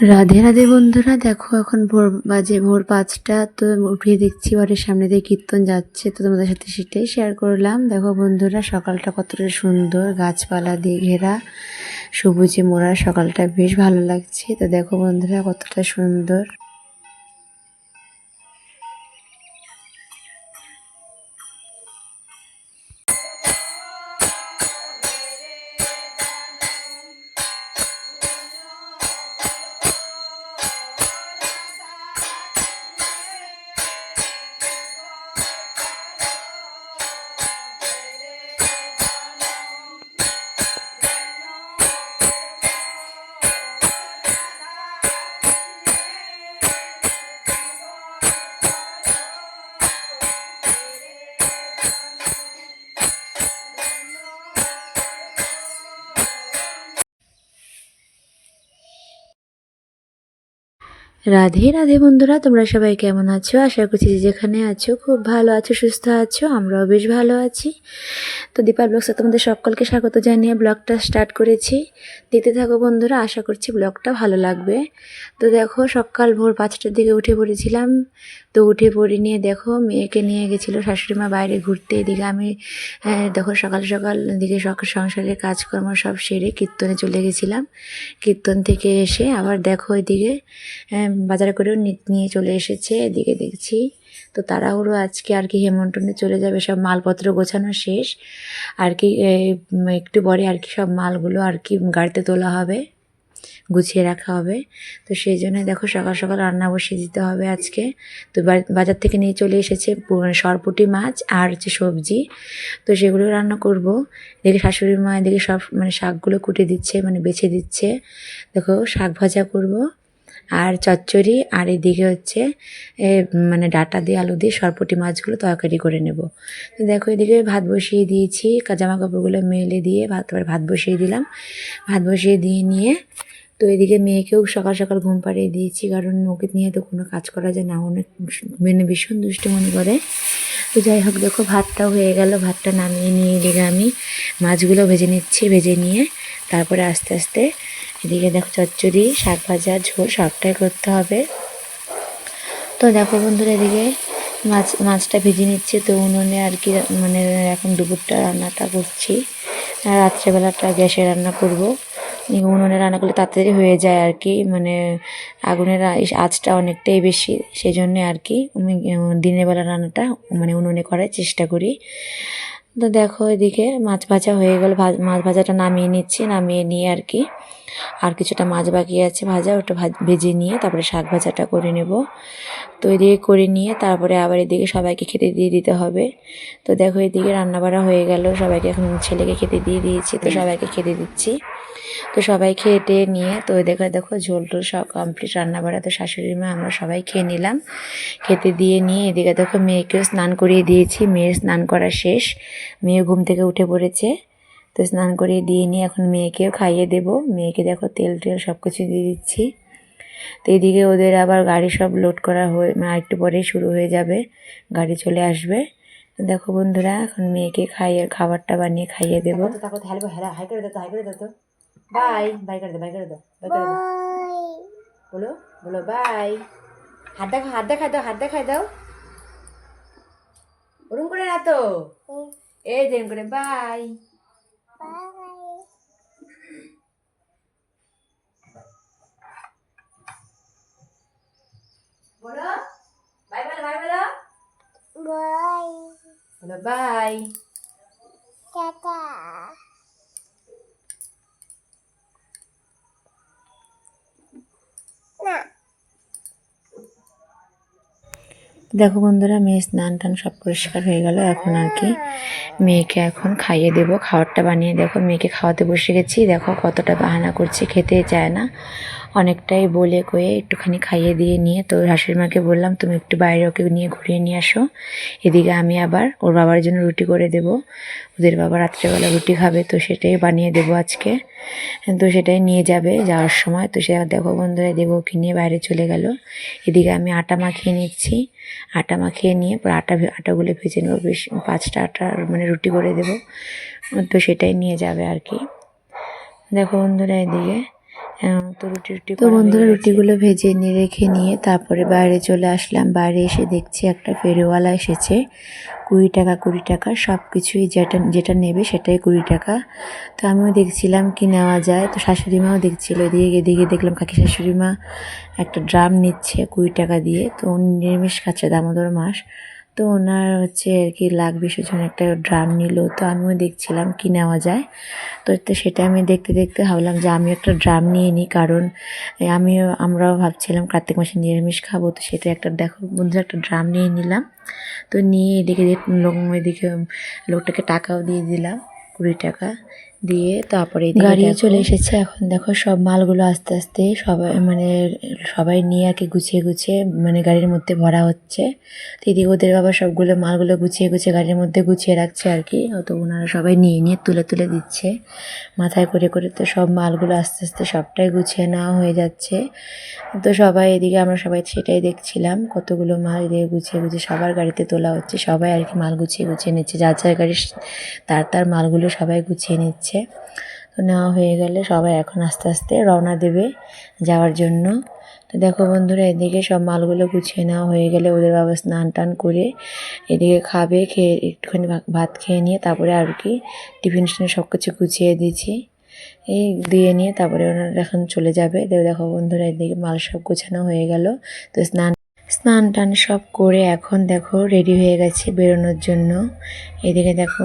রাধে রাধে বন্ধুরা, দেখো এখন ভোর 5টা। তো উঠিয়ে দেখছি বাড়ির সামনে দিয়ে কীর্তন যাচ্ছে, তো তোমাদের সাথে সেটাই শেয়ার করলাম। দেখো বন্ধুরা, সকালটা কতটা সুন্দর, গাছপালা দিয়ে ঘেরা, সবুজে মোড়া, সকালটা বেশ ভালো লাগছে। তো দেখো বন্ধুরা কতটা সুন্দর। রাধে রাধে বন্ধুরা, তোমরা সবাই কেমন আছো? আশা করছি যে যেখানে আছো খুব ভালো আছো, সুস্থ আছো। আমরাও বেশ ভালো আছি। তো দীপা ব্লগসে তোমাদের সকলকে স্বাগত জানিয়ে ব্লগটা স্টার্ট করেছি। দেখতে থাকো বন্ধুরা, আশা করছি ব্লগটা ভালো লাগবে। তো দেখো, সকাল ভোর 5টার দিকে উঠে পড়েছিলাম। তো উঠে পড়ে নিয়ে দেখো, মেয়েকে নিয়ে গেছিলো শাশুড়ি মা বাইরে ঘুরতে। এদিকে আমি দেখো সকাল সকাল এদিকে সংসারের কাজকর্ম সব সেরে কীর্তনে চলে গেছিলাম। কীর্তন থেকে এসে আবার দেখো এদিকে বাজার করেও নিয়ে চলে এসেছে। এদিকে দেখছি তো তাড়াহুড়ো আজকে আর কি, হেমন্তনে চলে যাবে, সব মালপত্র গোছানো শেষ আর কি। একটু পরে আর কি সব মালগুলো আর কি গাড়িতে তোলা হবে, গুছিয়ে রাখা হবে। তো সেই জন্য দেখো সকাল সকাল রান্না বসিয়ে দিতে হবে আজকে। তো বাজার থেকে নিয়ে চলে এসেছে সরপুঁটি মাছ আর হচ্ছে সবজি। তো সেগুলো রান্না করব। এদিকে শাশুড়ি মা এদিকে সব শাকগুলো কুটে দিচ্ছে, বেছে দিচ্ছে। দেখো শাক ভাজা করব আর চচ্চড়ি, আর এদিকে হচ্ছে ডাঁটা দিয়ে আলু দিয়ে সরপুঁটি মাছগুলো তরকারি করে নেব। তো দেখো এদিকে ভাত বসিয়ে দিয়েছি, জামা কাপড়গুলো মেলে দিয়ে তারপরে ভাত বসিয়ে দিলাম। ভাত বসিয়ে দিয়ে নিয়ে তো এদিকে মেয়েকেও সকাল সকাল ঘুম পাড়িয়ে দিয়েছি, কারণ ওকে নিয়ে তো কোনো কাজ করা যায় না, অনেক ভীষণ দুষ্টু মনে করে। তো যাই হোক, দেখো ভাতটাও হয়ে গেল। ভাতটা নামিয়ে নিয়ে এদিকে আমি মাছগুলো ভেজে নিচ্ছি। ভেজে নিয়ে তারপরে আস্তে আস্তে এদিকে দেখো চচ্চড়ি, শাক ভাজা, ঝোল সবটাই করতে হবে। তো দেখো বন্ধুরা, এদিকে মাছটা ভেজে নিচ্ছে। তো উনুনে আর কি এখন দুপুরটা রান্নাটা করছি, আর রাত্রেবেলাটা গ্যাসে রান্না করব। উনুনে রান্না করলে তাড়াতাড়ি হয়ে যায় আর কি, আগুনের আঁচটা অনেকটাই বেশি, সেই জন্যে আর কি আমি দিনের বেলা রান্নাটা উনুনে করার চেষ্টা করি। তো দেখো এদিকে মাছ ভাজা হয়ে গেল, মাছ ভাজাটা নামিয়ে নিচ্ছি। নামিয়ে নিয়ে আর কি আর কিছুটা মাছ বাকি আছে ভাজা, ওটা ভেজে নিয়ে তারপরে শাক ভাজাটা করে নেব। তো এদিকে করে নিয়ে তারপরে আবার এদিকে সবাইকে খেতে দিয়ে দিতে হবে। তো দেখো এদিকে রান্নাবাড়া হয়ে গেল, সবাইকে এখন ছেলেকে খেতে দিয়ে দিয়েছি, তো সবাইকে খেতে দিচ্ছি। তো সবাই খেয়ে নিয়ে তো দেখো ঝোল টোল সব কমপ্লিট, রান্নাবাড়া তো শাশুড়ি মা আমরা সবাই খেয়ে নিলাম। খেতে দিয়ে নিয়ে এদিকে দেখো মেয়েকেও স্নান করিয়ে দিয়েছি। মেয়ের স্নান করা শেষ, মেয়ে ঘুম থেকে উঠে পড়েছে। তো স্নান করিয়ে দিয়ে নিয়ে এখন মেয়েকেও খাইয়ে দেবো। মেয়েকে দেখো তেল সব কিছু দিয়ে দিচ্ছি। তো এদিকে ওদের আবার গাড়ি সব লোড করা হয়ে একটু পরেই শুরু হয়ে যাবে, গাড়ি চলে আসবে। তো দেখো বন্ধুরা, এখন মেয়েকে খাবারটা বানিয়ে খাইয়ে দেবো। হাই করে দাও, হাই করে দাও, তো বাই বাই করে দাও, বাই করে দাও, বাই করে দাও, বলো বলো বাই। হাত দেখাও, হাত দেখাই দাও, হাত দেখাই দাও, ওরম করে না তো, এই দেন করে বাই। বলো বাই, বলো বাই, বলো বাই, বলো বাই, টাটা। না দেখো বন্ধুরা, মেয়ে স্নান টান সব পরিষ্কার হয়ে গেল। এখন আর কি মেয়েকে এখন খাইয়ে দেবো। খাবারটা বানিয়ে দেখো মেয়েকে খাওয়াতে বসে গেছি। দেখো কতটা বাহানা করছে, খেতে চায় না। অনেকটাই বলে কয়ে একটুখানি খাইয়ে দিয়ে নিয়ে তো শাশুড়ি মাকে বললাম, তুমি একটু বাইরে ওকে নিয়ে ঘুরিয়ে নিয়ে আসো। এদিকে আমি আবার ওর বাবার জন্য রুটি করে দেবো। ওদের বাবা রাত্রেবেলা রুটি খাবে, তো সেটাই বানিয়ে দেবো আজকে। তো সেটাই নিয়ে যাবে যাওয়ার সময়। তো সে দেখো বন্ধুরা, দেবো ওকে নিয়ে বাইরে চলে গেল। এদিকে আমি আটা মাখিয়ে নিচ্ছি। আটা মাখিয়ে নিয়ে পরে আটাগুলো ভেজে নেবো। বেশ 5টা আটার রুটি করে দেবো। তো সেটাই নিয়ে যাবে আর কি। দেখো বন্ধুরা, এদিকে তো বন্ধুরা রুটিগুলো ভেজে নিয়ে রেখে নিয়ে তারপরে বাইরে চলে আসলাম। বাইরে এসে দেখছি একটা ফেরিওয়ালা এসেছে, 20 টাকা সব কিছুই যেটা যেটা নেবে সেটাই 20 টাকা। তো আমিও দেখছিলাম কি নেওয়া যায়, তো শাশুড়ি মাও দেখছিল। এদিকে দেখলাম কাকি শাশুড়ি মা একটা ড্রাম নিচ্ছে 20 টাকা দিয়ে। তো উনি নিরামিষ খাচ্ছে, দামোদর মাস, তো ওনার হচ্ছে আর কি লাগবে, সেজন্য একটা ড্রাম নিল। তো আমিও দেখছিলাম কি নেওয়া যায়। তো সেটা আমি দেখতে দেখতে ভাবলাম যে আমি একটা ড্রাম নিয়ে নিই, কারণ আমরাও ভাবছিলাম কার্তিক মাসে নিরামিষ খাবো। তো সেটা একটা দেখো বন্ধুরা, একটা ড্রাম নিয়ে নিলাম। তো নিয়ে এদিকে লোকটাকে টাকাও দিয়ে দিলাম, 20 টাকা দিয়ে। তারপরে গাড়ি চলে এসেছে। এখন দেখো সব মালগুলো আস্তে আস্তে সবাই নিয়ে আর কি গুছিয়ে গুছিয়ে গাড়ির মধ্যে ভরা হচ্ছে। তো এদিকে ওদের বাবা সবগুলো মালগুলো গুছিয়ে গুছিয়ে গাড়ির মধ্যে গুছিয়ে রাখছে আর কি। তো ওনারা সবাই নিয়ে নিয়ে তুলে তুলে দিচ্ছে মাথায় করে করে। তো সব মালগুলো আস্তে আস্তে সবটাই গুছিয়ে নেওয়া হয়ে যাচ্ছে। তো সবাই এদিকে আমরা সবাই সেটাই দেখছিলাম, কতগুলো মাল এদিকে গুছিয়ে গুছিয়ে সবার গাড়িতে তোলা হচ্ছে। সবাই আর কি মাল গুছিয়ে গুছিয়ে নিচ্ছে, যার যার গাড়ির তার মালগুলো সবাই গুছিয়ে নিচ্ছে। তো নেওয়া হয়ে গেলে সবাই এখন আস্তে আস্তে রওনা দেবে যাওয়ার জন্য। তো দেখো বন্ধুরা, এদিকে সব মালগুলো গুছিয়ে নেওয়া হয়ে গেলে ওদের বাবা স্নান টান করে এদিকে খাবে, খেয়ে একটুখানি ভাত খেয়ে নিয়ে তারপরে আর কি টিফিন সব কিছু গুছিয়ে দিয়েছি, এই দিয়ে নিয়ে তারপরে ওনারা এখন চলে যাবে। দেখো বন্ধুরা, এদিকে মাল সব গোছানো হয়ে গেল। তো স্নান টান সব করে এখন দেখো রেডি হয়ে গেছে বেরোনোর জন্য। এদিকে দেখো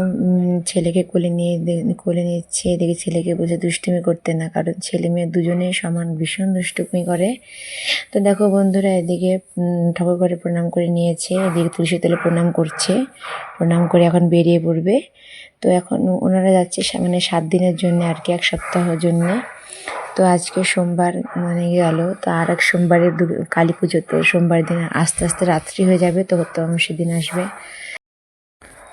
ছেলেকে কোলে নিচ্ছে। এদিকে ছেলেকে বসে দুষ্টুমি করতে না, কারণ ছেলে মেয়ে দুজনেই সমান ভীষণ দুষ্টুমি করে। তো দেখো বন্ধুরা, এদিকে ঠাকুর ঘরে প্রণাম করে নিয়েছে, এদিকে তুলসী তলে প্রণাম করছে, প্রণাম করে এখন বেরিয়ে পড়বে। তো এখন ওনারা যাচ্ছে 7 দিনের জন্য আর কি, 1 সপ্তাহের জন্য। তো আজকে সোমবার গেল, তো আর এক সোমবারের কালী পুজো, তো সোমবার দিন আস্তে আস্তে রাত্রি হয়ে যাবে, তো সেদিন আসবে।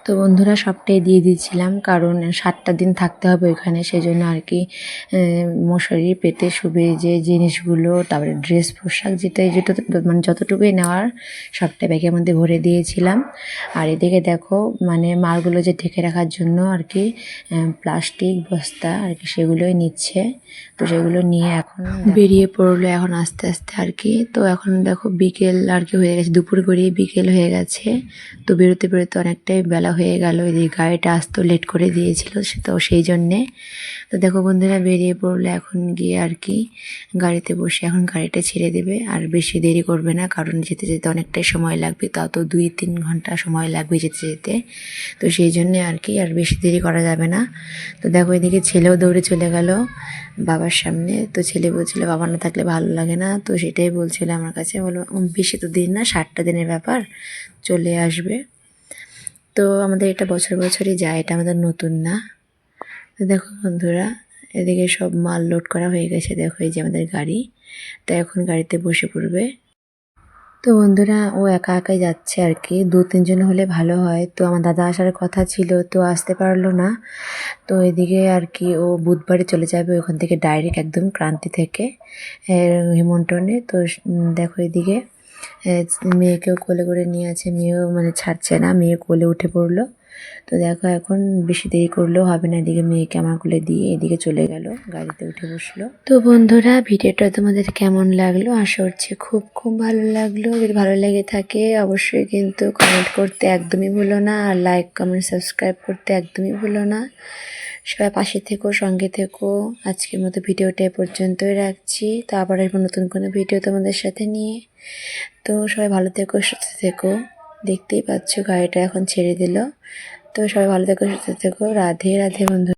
তো বন্ধুরা সবটাই দিয়ে দিয়েছিলাম, কারণ 7টা দিন থাকতে হবে ওইখানে, সেই জন্য আর কি মশারি পেতে শুবে যে জিনিসগুলো, তারপরে ড্রেস পোশাক যেটা যতটুকুই নেওয়ার সবটাই ব্যাগের মধ্যে ভরে দিয়েছিলাম। আর এদিকে দেখো মালগুলো যে ঢেকে রাখার জন্য আর কি প্লাস্টিক বস্তা আর কি সেগুলোই নিচ্ছে। তো সেগুলো নিয়ে এখন বেরিয়ে পড়লো এখন আস্তে আস্তে আর কি। তো এখন দেখো বিকেল আর কি হয়ে গেছে, দুপুর গড়িয়ে বিকেল হয়ে গেছে। তো বেরোতে বেরোতে অনেকটাই বেলা হয়ে গেল, এই গাড়িটা আসতেও লেট করে দিয়েছিল, তো সেই জন্যে। তো দেখো বন্ধুরা বেরিয়ে পড়লো এখন গিয়ে আর কি গাড়িতে বসে এখন গাড়িটা ছেড়ে দেবে। আর বেশি দেরি করবে না, কারণ যেতে যেতে অনেকটাই সময় লাগবে, তাও তো 2-3 ঘন্টা সময় লাগবে যেতে যেতে। তো সেই জন্যে আর কি আর বেশি দেরি করা যাবে না। তো দেখো এদিকে ছেলেও দৌড়ে চলে গেল বাবার সামনে। তো ছেলে বলছিল বাবা না থাকলে ভালো লাগে না, তো সেটাই বলছিল আমার কাছে, বলো বেশি তো দিন না, 7টা দিনের ব্যাপার, চলে আসবে। তো আমাদের এটা বছর বছরই যায়, এটা আমাদের নতুন না। তো দেখো বন্ধুরা, এদিকে সব মাল লোড করা হয়ে গেছে, দেখো এই যে আমাদের গাড়ি। তো এখন গাড়িতে বসে পড়বে। তো বন্ধুরা ও একা একাই যাচ্ছে আর কি, 2-3 জন হলে ভালো হয়। তো আমার দাদা আসার কথা ছিল, তো আসতে পারলো না। তো এদিকে আর কি ও বুধবারে চলে যাবে ওখান থেকে ডাইরেক্ট একদম ক্রান্তি থেকে হিমন্টনে। তো দেখো এদিকে মেয়েকেও কোলে করে নিয়ে আছে, মেয়েও ছাড়ছে না, মেয়ে কোলে উঠে পড়লো। তো দেখো এখন বেশি দেরি করলেও হবে না, এদিকে মেয়েকে আমার কোলে দিয়ে এদিকে চলে গেল, গাড়িতে উঠে বসলো। তো বন্ধুরা ভিডিওটা তোমাদের কেমন লাগলো, আশা করছি খুব খুব ভালো লাগলো। যদি ভালো লেগে থাকে অবশ্যই কিন্তু কমেন্ট করতে একদমই ভুলো না, আর লাইক কমেন্ট সাবস্ক্রাইব করতে একদমই ভুলো না। সবাই পাশে থেকো, সঙ্গে থেকো। আজকের মতো ভিডিওটা এ পর্যন্তই রাখছি, তো আবার আসবো নতুন কোনো ভিডিও তোমাদের সাথে নিয়ে। তো সবাই ভালো থেকো, সুস্থ থেকো। দেখতেই পাচ্ছ গাড়িটা এখন ছেড়ে দিল। তো সবাই ভালো থেকো, সুস্থ থেকো। রাধে রাধে বন্ধু।